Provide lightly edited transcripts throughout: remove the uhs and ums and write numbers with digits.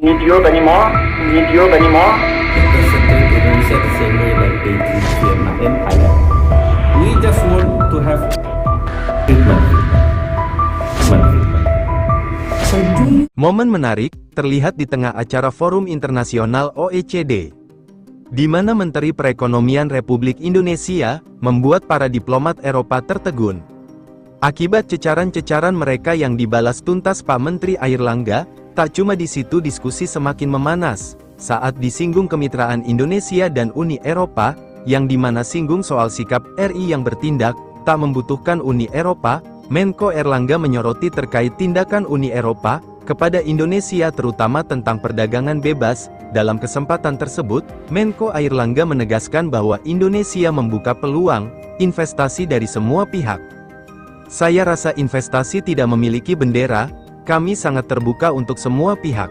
Video anymore? Video anymore? Representing Indonesia the same way like they treat Vietnam and Thailand. We just want to have treatment. Momen menarik terlihat di tengah acara Forum Internasional OECD, di mana Menteri Perekonomian Republik Indonesia membuat para diplomat Eropa tertegun. Akibat cecaran-cecaran mereka yang dibalas tuntas Pak Menteri Airlangga, tak cuma di situ diskusi semakin memanas, saat disinggung kemitraan Indonesia dan Uni Eropa, yang dimana singgung soal sikap RI yang bertindak, tak membutuhkan Uni Eropa. Menko Airlangga menyoroti terkait tindakan Uni Eropa kepada Indonesia terutama tentang perdagangan bebas. Dalam kesempatan tersebut, Menko Airlangga menegaskan bahwa Indonesia membuka peluang investasi dari semua pihak. Saya rasa investasi tidak memiliki bendera, kami sangat terbuka untuk semua pihak.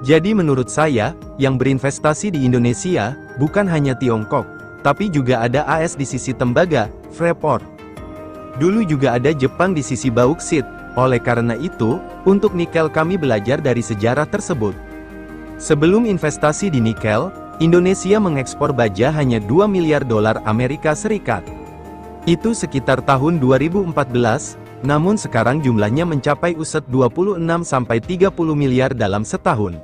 Jadi menurut saya, yang berinvestasi di Indonesia, bukan hanya Tiongkok, tapi juga ada AS di sisi tembaga, Freeport. Dulu juga ada Jepang di sisi bauksit, oleh karena itu, untuk nikel kami belajar dari sejarah tersebut. Sebelum investasi di nikel, Indonesia mengekspor baja hanya 2 miliar dolar Amerika Serikat. Itu sekitar tahun 2014, namun sekarang jumlahnya mencapai uset 26-30 miliar dalam setahun.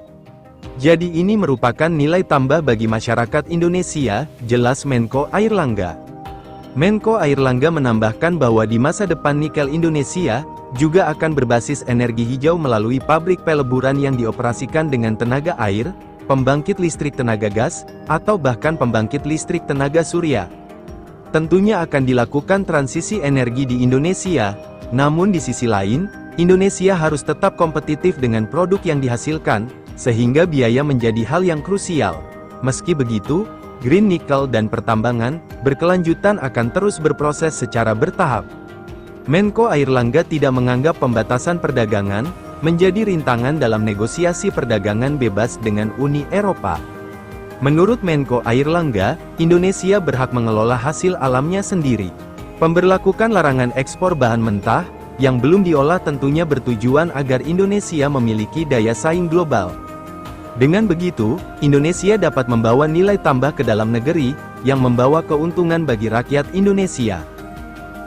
Jadi ini merupakan nilai tambah bagi masyarakat Indonesia, jelas Menko Airlangga. Menko Airlangga menambahkan bahwa di masa depan nikel Indonesia juga akan berbasis energi hijau melalui pabrik peleburan yang dioperasikan dengan tenaga air, pembangkit listrik tenaga gas, atau bahkan pembangkit listrik tenaga surya. Tentunya akan dilakukan transisi energi di Indonesia, namun di sisi lain, Indonesia harus tetap kompetitif dengan produk yang dihasilkan, sehingga biaya menjadi hal yang krusial. Meski begitu, Green Nickel dan pertambangan berkelanjutan akan terus berproses secara bertahap. Menko Airlangga tidak menganggap pembatasan perdagangan menjadi rintangan dalam negosiasi perdagangan bebas dengan Uni Eropa. Menurut Menko Airlangga, Indonesia berhak mengelola hasil alamnya sendiri. Pemberlakukan larangan ekspor bahan mentah yang belum diolah tentunya bertujuan agar Indonesia memiliki daya saing global. Dengan begitu, Indonesia dapat membawa nilai tambah ke dalam negeri, yang membawa keuntungan bagi rakyat Indonesia.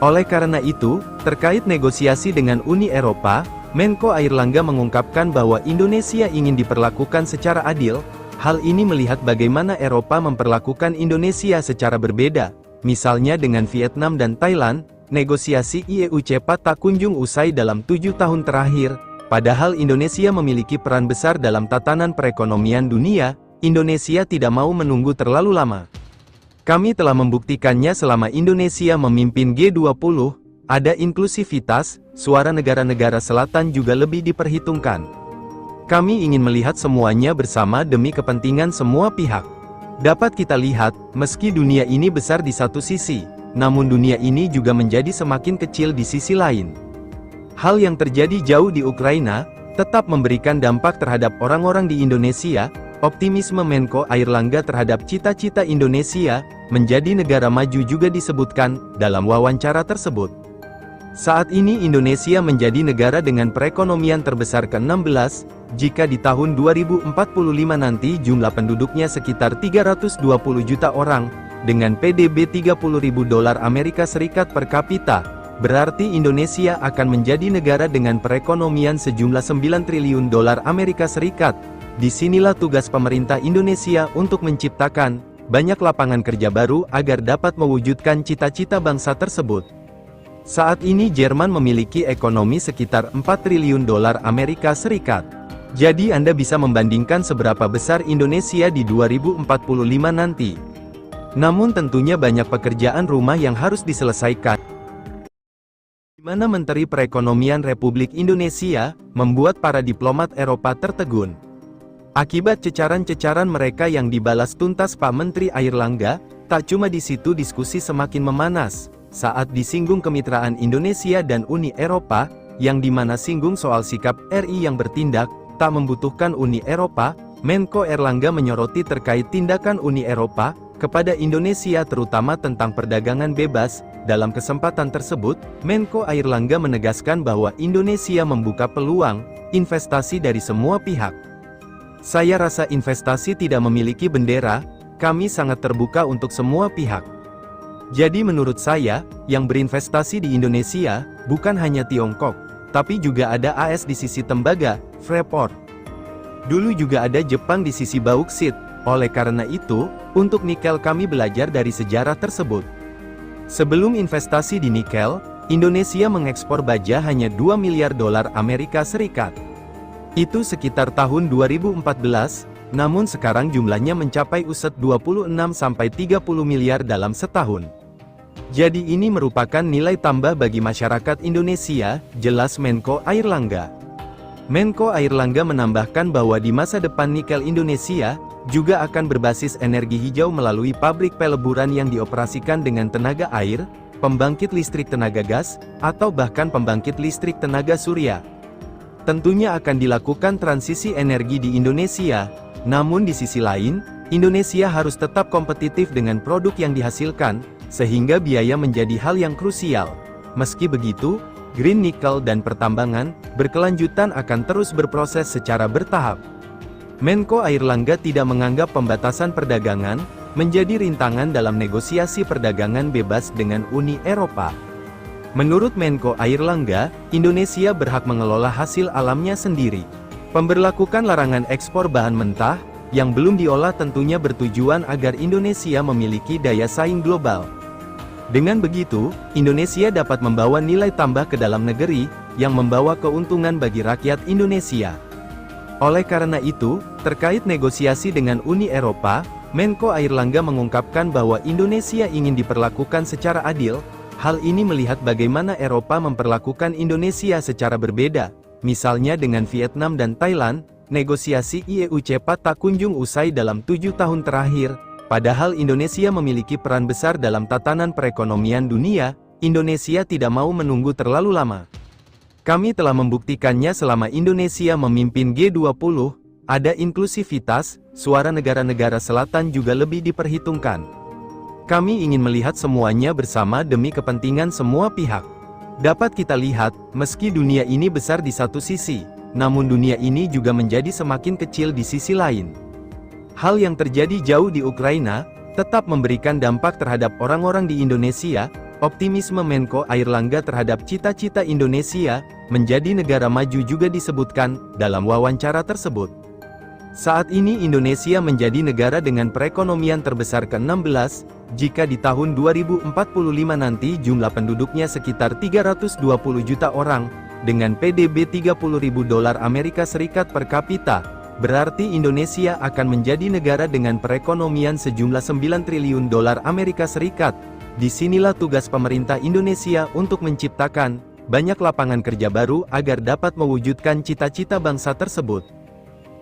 Oleh karena itu, terkait negosiasi dengan Uni Eropa, Menko Airlangga mengungkapkan bahwa Indonesia ingin diperlakukan secara adil. Hal ini melihat bagaimana Eropa memperlakukan Indonesia secara berbeda. Misalnya dengan Vietnam dan Thailand, negosiasi IEU cepat tak kunjung usai dalam 7 tahun terakhir. Padahal Indonesia memiliki peran besar dalam tatanan perekonomian dunia, Indonesia tidak mau menunggu terlalu lama. Kami telah membuktikannya selama Indonesia memimpin G20, ada inklusivitas, suara negara-negara selatan juga lebih diperhitungkan. Kami ingin melihat semuanya bersama demi kepentingan semua pihak. Dapat kita lihat, meski dunia ini besar di satu sisi, namun dunia ini juga menjadi semakin kecil di sisi lain. Hal yang terjadi jauh di Ukraina, tetap memberikan dampak terhadap orang-orang di Indonesia. Optimisme Menko Airlangga terhadap cita-cita Indonesia, menjadi negara maju juga disebutkan, dalam wawancara tersebut. Saat ini Indonesia menjadi negara dengan perekonomian terbesar ke-16, jika di tahun 2045 nanti jumlah penduduknya sekitar 320 juta orang, dengan PDB 30.000 dolar Amerika Serikat per kapita, berarti Indonesia akan menjadi negara dengan perekonomian sejumlah 9 triliun dolar Amerika Serikat. Disinilah tugas pemerintah Indonesia untuk menciptakan banyak lapangan kerja baru agar dapat mewujudkan cita-cita bangsa tersebut. Saat ini Jerman memiliki ekonomi sekitar 4 triliun dolar Amerika Serikat. Jadi Anda bisa membandingkan seberapa besar Indonesia di 2045 nanti. Namun tentunya banyak pekerjaan rumah yang harus diselesaikan, di mana Menteri Perekonomian Republik Indonesia membuat para diplomat Eropa tertegun. Akibat cecaran-cecaran mereka yang dibalas tuntas Pak Menteri Airlangga, tak cuma di situ diskusi semakin memanas, saat disinggung kemitraan Indonesia dan Uni Eropa, yang dimana singgung soal sikap RI yang bertindak, tak membutuhkan Uni Eropa. Menko Airlangga menyoroti terkait tindakan Uni Eropa kepada Indonesia terutama tentang perdagangan bebas. Dalam kesempatan tersebut, Menko Airlangga menegaskan bahwa Indonesia membuka peluang investasi dari semua pihak. Saya rasa investasi tidak memiliki bendera, kami sangat terbuka untuk semua pihak. Jadi menurut saya, yang berinvestasi di Indonesia, bukan hanya Tiongkok, tapi juga ada AS di sisi tembaga, Freeport. Dulu juga ada Jepang di sisi bauksit, oleh karena itu, untuk nikel kami belajar dari sejarah tersebut. Sebelum investasi di nikel, Indonesia mengekspor baja hanya 2 miliar dolar Amerika Serikat. Itu sekitar tahun 2014, namun sekarang jumlahnya mencapai uset 26-30 miliar dalam setahun. Jadi ini merupakan nilai tambah bagi masyarakat Indonesia, jelas Menko Airlangga. Menko Airlangga menambahkan bahwa di masa depan nikel Indonesia, juga akan berbasis energi hijau melalui pabrik peleburan yang dioperasikan dengan tenaga air, pembangkit listrik tenaga gas, atau bahkan pembangkit listrik tenaga surya. Tentunya akan dilakukan transisi energi di Indonesia, namun di sisi lain, Indonesia harus tetap kompetitif dengan produk yang dihasilkan, sehingga biaya menjadi hal yang krusial. Meski begitu, green nickel dan pertambangan, berkelanjutan akan terus berproses secara bertahap. Menko Airlangga tidak menganggap pembatasan perdagangan, menjadi rintangan dalam negosiasi perdagangan bebas dengan Uni Eropa. Menurut Menko Airlangga, Indonesia berhak mengelola hasil alamnya sendiri. Pemberlakukan larangan ekspor bahan mentah, yang belum diolah tentunya bertujuan agar Indonesia memiliki daya saing global. Dengan begitu, Indonesia dapat membawa nilai tambah ke dalam negeri, yang membawa keuntungan bagi rakyat Indonesia. Oleh karena itu, terkait negosiasi dengan Uni Eropa, Menko Airlangga mengungkapkan bahwa Indonesia ingin diperlakukan secara adil. Hal ini melihat bagaimana Eropa memperlakukan Indonesia secara berbeda, misalnya dengan Vietnam dan Thailand, negosiasi IEU cepat tak kunjung usai dalam 7 tahun terakhir, padahal Indonesia memiliki peran besar dalam tatanan perekonomian dunia, Indonesia tidak mau menunggu terlalu lama. Kami telah membuktikannya selama Indonesia memimpin G20, ada inklusivitas, suara negara-negara selatan juga lebih diperhitungkan. Kami ingin melihat semuanya bersama demi kepentingan semua pihak. Dapat kita lihat, meski dunia ini besar di satu sisi, namun dunia ini juga menjadi semakin kecil di sisi lain. Hal yang terjadi jauh di Ukraina, tetap memberikan dampak terhadap orang-orang di Indonesia. Optimisme Menko Airlangga terhadap cita-cita Indonesia, menjadi negara maju juga disebutkan, dalam wawancara tersebut. Saat ini Indonesia menjadi negara dengan perekonomian terbesar ke-16, jika di tahun 2045 nanti jumlah penduduknya sekitar 320 juta orang, dengan PDB 30.000 dolar Amerika Serikat per kapita, berarti Indonesia akan menjadi negara dengan perekonomian sejumlah 9 triliun dolar Amerika Serikat. Disinilah tugas pemerintah Indonesia untuk menciptakan banyak lapangan kerja baru agar dapat mewujudkan cita-cita bangsa tersebut.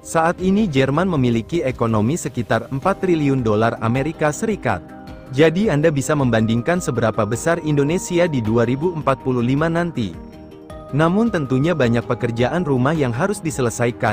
Saat ini Jerman memiliki ekonomi sekitar 4 triliun dolar Amerika Serikat. Jadi Anda bisa membandingkan seberapa besar Indonesia di 2045 nanti. Namun tentunya banyak pekerjaan rumah yang harus diselesaikan.